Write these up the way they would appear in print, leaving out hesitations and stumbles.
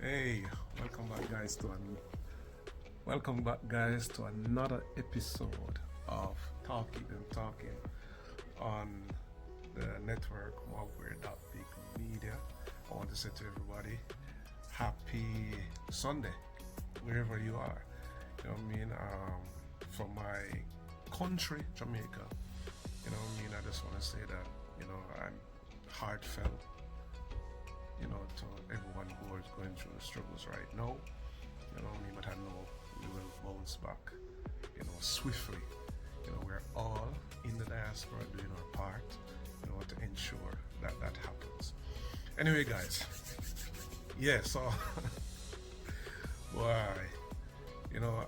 Hey, welcome back guys to another episode of Talking and Talking on the network mabwear.bigmedia. I want to say to everybody, happy Sunday, wherever you are. You know what I mean? From my country, Jamaica, you know what I mean? I just want to say that, I'm heartfelt, to everyone who is going through the struggles right now. You know what I mean? But I know we will bounce back, swiftly. We're all in the diaspora doing our part, to ensure that that happens. Anyway, guys, yeah, so, boy, you know,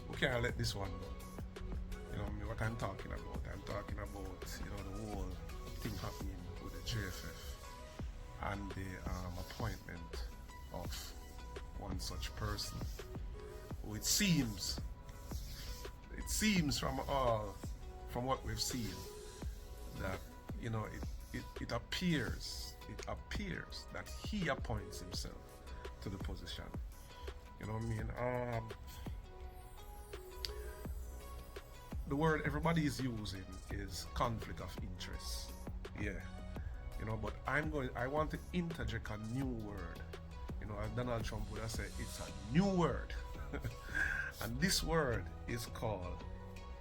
we can't let this one go. What I'm talking about. I'm talking about, the whole thing happening with the JFF and the appointment of one such person who it seems from what we've seen that it appears that he appoints himself to the position. You know what I mean? The word everybody is using is conflict of interest. Yeah. But I want to interject a new word. As Donald Trump would have said, it's a new word. And this word is called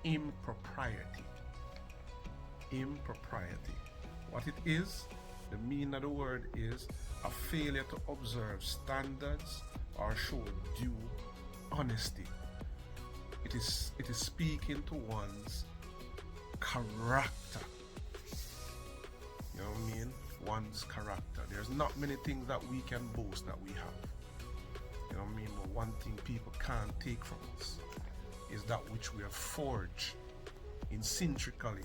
impropriety. Impropriety. What it is, the meaning of the word is a failure to observe standards or show due honesty. It is speaking to one's character. You know what I mean? One's character. There's not many things that we can boast that we have. You know what I mean? But one thing people can't take from us is that which we have forged intrinsically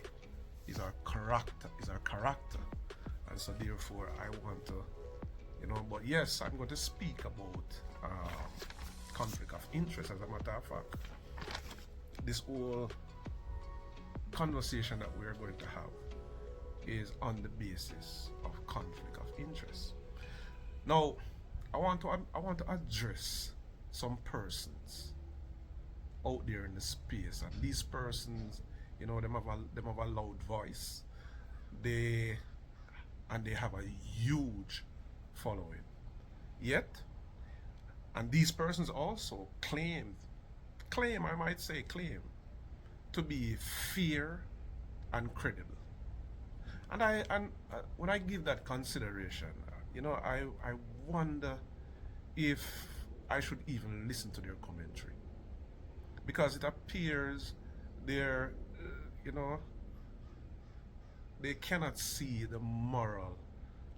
is our character. And so therefore I want to, but yes, I'm going to speak about conflict of interest. As a matter of fact, this whole conversation that we're going to have is on the basis of conflict of interest. Now, I want to address some persons out there in the space, and these persons, them have a loud voice. They have a huge following. Yet, and these persons also claim to be fair and credible. And when I give that consideration, I wonder if I should even listen to their commentary, because it appears they're, they cannot see the moral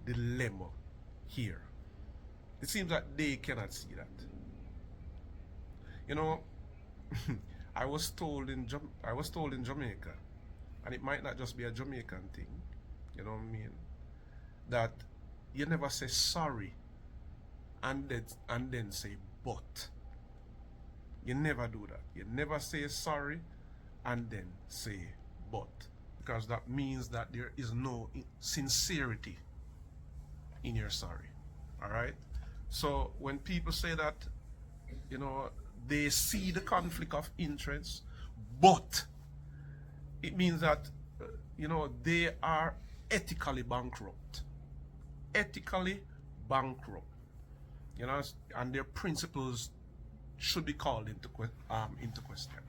dilemma here. It seems that they cannot see that. I was told in Jamaica, and it might not just be a Jamaican thing. You know what I mean? That you never say sorry and then say but. You never do that. You never say sorry and then say but, because that means that there is no sincerity in your sorry. All right? So when people say that, they see the conflict of interest, but it means that they are ethically bankrupt. Ethically bankrupt. And their principles should be called into question.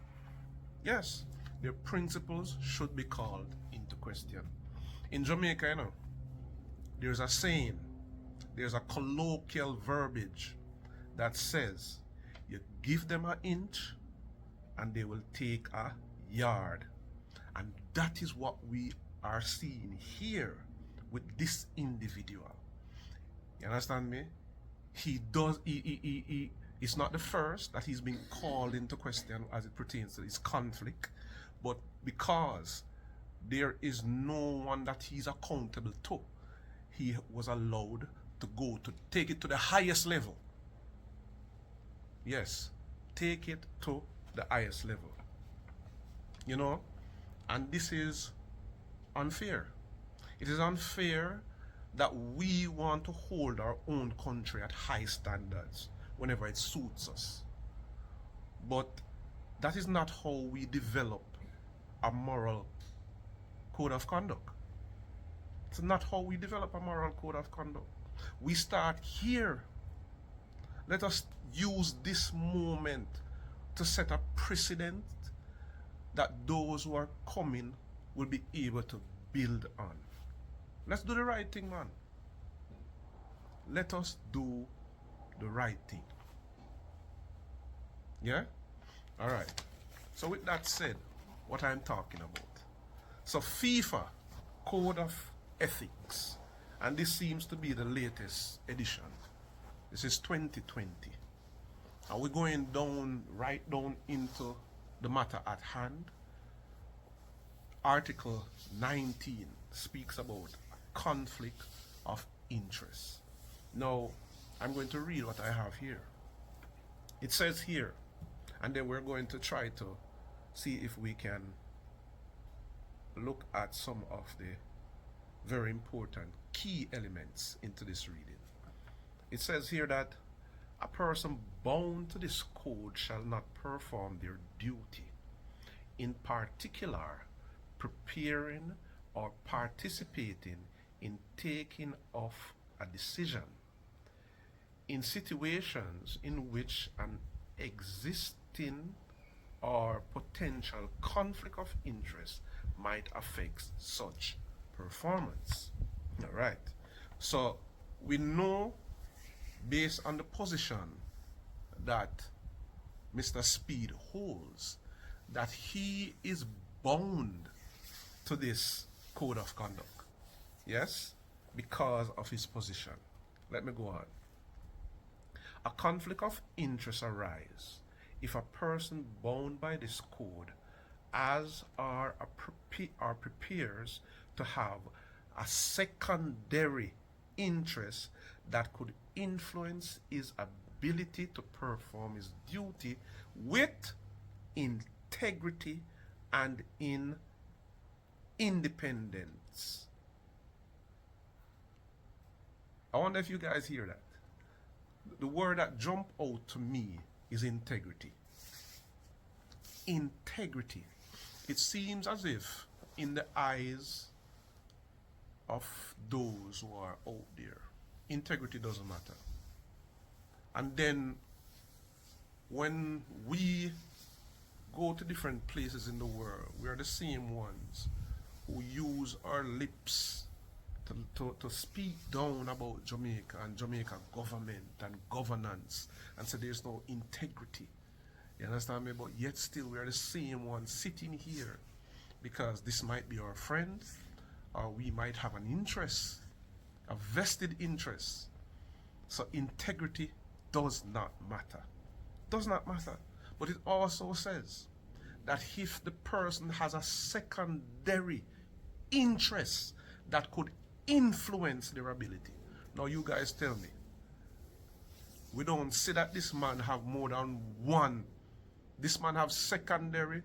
Yes, their principles should be called into question. In Jamaica, there's a saying, there's a colloquial verbiage that says, you give them an inch and they will take a yard. And that is what we are seeing here with this individual. You understand me? It's not the first that he's been called into question as it pertains to this conflict, but because there is no one that he's accountable to, he was allowed to take it to the highest level. Yes, take it to the highest level. And this is unfair. It is unfair that we want to hold our own country at high standards whenever it suits us. But that is not how we develop a moral code of conduct. It's not how we develop a moral code of conduct. We start here. Let us use this moment to set a precedent that those who are coming will be able to build on. Let's do the right thing, man. Let us do the right thing. Yeah? All right. So with that said, what I'm talking about. So FIFA Code of Ethics, and this seems to be the latest edition. This is 2020. And we're going down, right down into the matter at hand. Article 19 speaks about a conflict of interest. Now, I'm going to read what I have here. It says here, and then we're going to try to see if we can look at some of the very important key elements into this reading. It says here that a person bound to this code shall not perform their duty, in particular preparing or participating in taking of a decision in situations in which an existing or potential conflict of interest might affect such performance. All right. So we know, based on the position that Mr. Speed holds, that he is bound to this code of conduct. Yes? Because of his position. Let me go on. A conflict of interest arises if a person bound by this code prepares to have a secondary interest that could influence his ability to perform his duty with integrity and in independence. I wonder if you guys hear that. The word that jumped out to me is integrity. Integrity. It seems as if in the eyes of those who are out there, integrity doesn't matter. And then when we go to different places in the world, we are the same ones who use our lips to speak down about Jamaica and Jamaica government and governance and say there's no integrity. You understand me? But yet still we are the same ones sitting here because this might be our friend, or we might have an interest, a vested interest. So integrity does not matter. Does not matter. But it also says that if the person has a secondary interest that could influence their ability. Now you guys tell me, we don't say that this man have more than one. This man have secondary,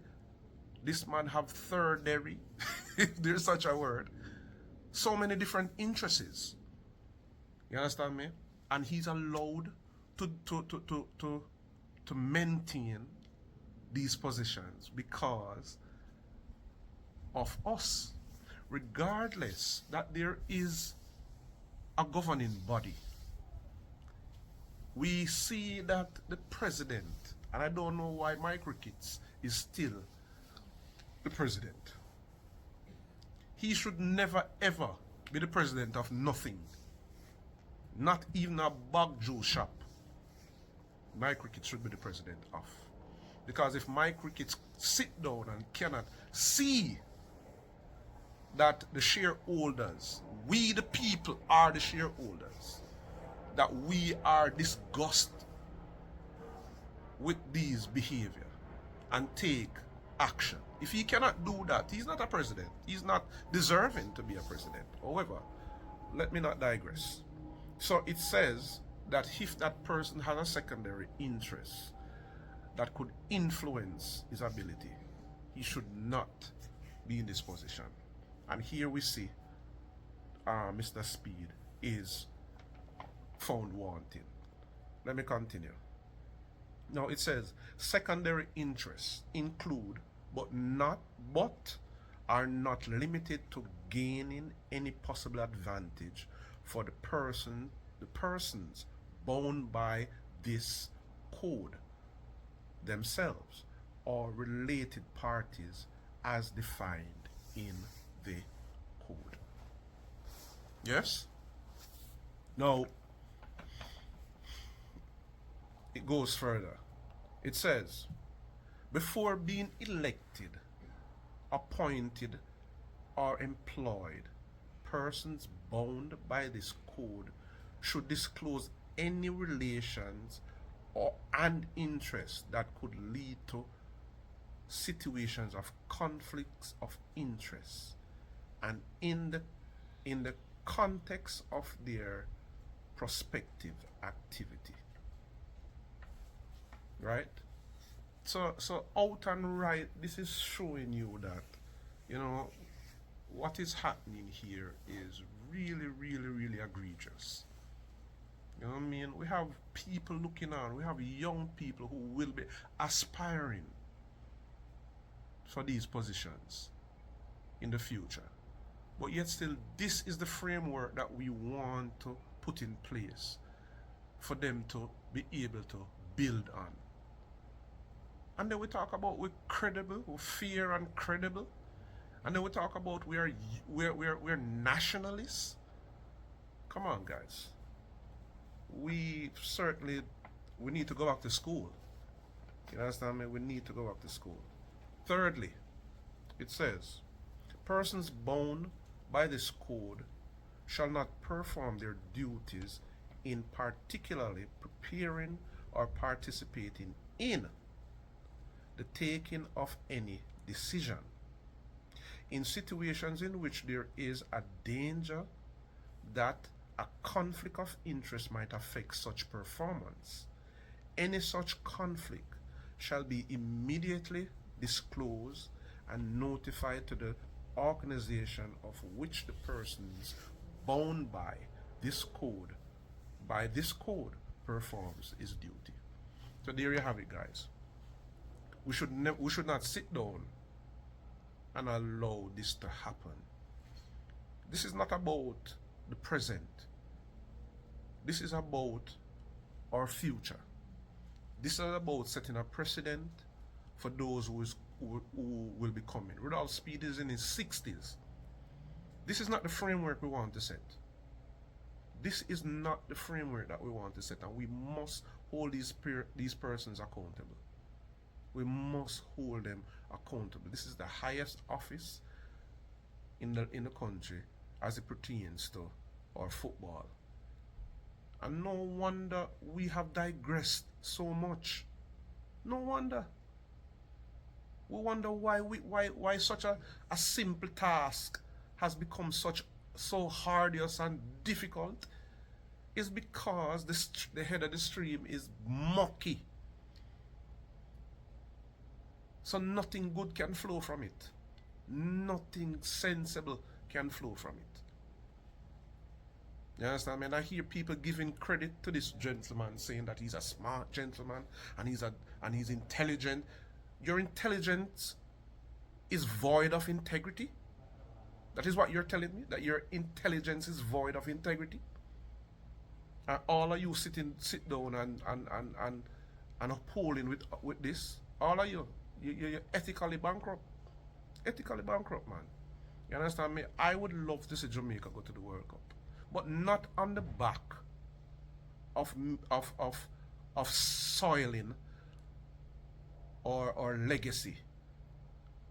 this man have thirdary, if there's such a word. So many different interests. You understand me? And he's allowed to maintain these positions because of us, regardless that there is a governing body. We see that the president, and I don't know why Mike Ricketts is still the president. He should never ever be the president of nothing. Not even a bag juice shop. Mike Ricketts should be the president of. Because if Mike Ricketts sit down and cannot see that the shareholders, we the people are the shareholders, that we are disgusted with these behavior and take action. If he cannot do that, he's not a president. He's not deserving to be a president. However, let me not digress. So it says that if that person has a secondary interest that could influence his ability, he should not be in this position. And here we see Mr. Speed is found wanting. Let me continue. Now it says secondary interests include but are not limited to gaining any possible advantage for the persons bound by this code themselves or related parties as defined in the code. Yes? Now, it goes further. It says, before being elected, appointed, or employed, persons bound by this code should disclose any relations and interests that could lead to situations of conflicts of interest, and in the context of their prospective activity. Right? So out and right, this is showing you that, you know, what is happening here is really, really, really egregious. You know what I mean? We have people looking on, we have young people who will be aspiring for these positions in the future. But yet still, this is the framework that we want to put in place for them to be able to build on. And then we talk about we're credible, we're fair and credible. And then we talk about we're nationalists. Come on, guys. We need to go back to school. You understand me? We need to go back to school. Thirdly, it says, persons bound by this code shall not perform their duties in particularly preparing or participating in the taking of any decision in situations in which there is a danger that a conflict of interest might affect such performance. Any such conflict shall be immediately disclosed and notified to the organization of which the persons bound by this code performs his duty. So there you have it, guys. We should not sit down and allow this to happen. This is not about the present. This is about our future. This is about setting a precedent for those who will be coming. Rudolph Speed is in his 60s. This is not the framework we want to set. This is not the framework that we want to set, and we must hold these persons accountable. We must hold them accountable. This is the highest office in the country as it pertains to our football. And no wonder we have digressed so much. No wonder. We wonder why such a simple task has become so arduous and difficult. Is because the head of the stream is mucky. So nothing good can flow from it. Nothing sensible can flow from it. You understand? I mean, I hear people giving credit to this gentleman, saying that he's a smart gentleman and he's intelligent. Your intelligence is void of integrity. That is what you're telling me, that your intelligence is void of integrity. And all of you sit down and upholding with this. All of you. You're ethically bankrupt. Ethically bankrupt, man. You understand me? I would love to see Jamaica go to the World Cup, but not on the back of soiling or legacy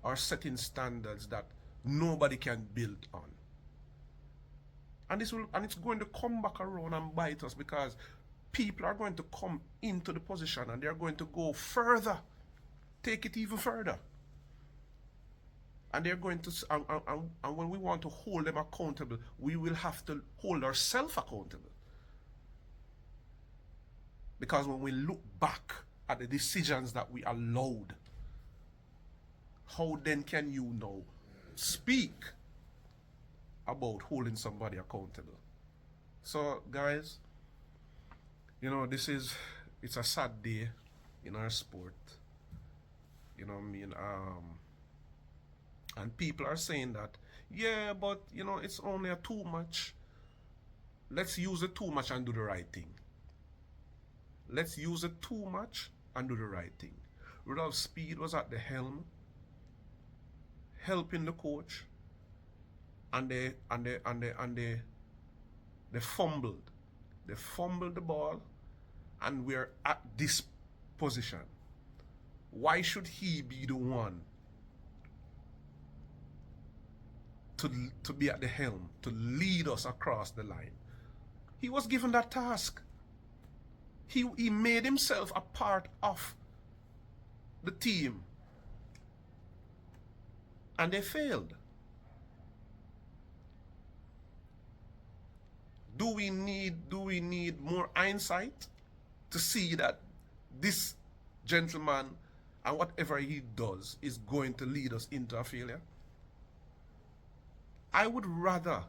or setting standards that nobody can build on. And it's going to come back around and bite us, because people are going to come into the position and they're going to go further. Take it even further. And they're going to, and when we want to hold them accountable, we will have to hold ourselves accountable. Because when we look back at the decisions that we allowed, how then can you now speak about holding somebody accountable? So, guys, it's a sad day in our sport. You know what I mean? And people are saying that, yeah, but it's only a too much. Let's use it too much and do the right thing. Let's use it too much and do the right thing. Rudolph Speed was at the helm, helping the coach, and they fumbled. They fumbled the ball, and we're at this position. Why should he be the one to be at the helm, to lead us across the line? He was given that task. He made himself a part of the team, and they failed. Do we need more hindsight to see that this gentleman and whatever he does is going to lead us into a failure? I would rather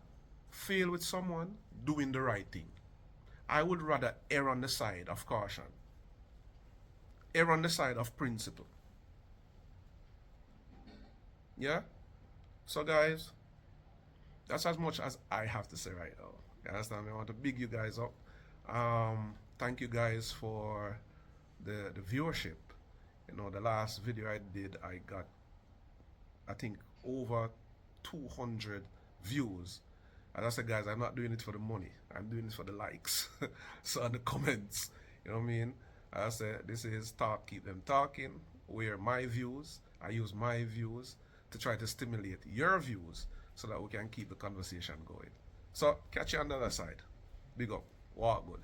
fail with someone doing the right thing. I would rather err on the side of caution, err on the side of principle. Yeah? So, guys, that's as much as I have to say right now. You understand? I want to big you guys up. Thank you guys for the viewership. The last video I did, I got, I think, over 200 views. As I said, guys, I'm not doing it for the money. I'm doing it for the likes. So, and the comments. You know what I mean? As I said, this is Talk, Keep Them Talking, where my views, I use my views to try to stimulate your views so that we can keep the conversation going. So, catch you on the other side. Big up. Walk good.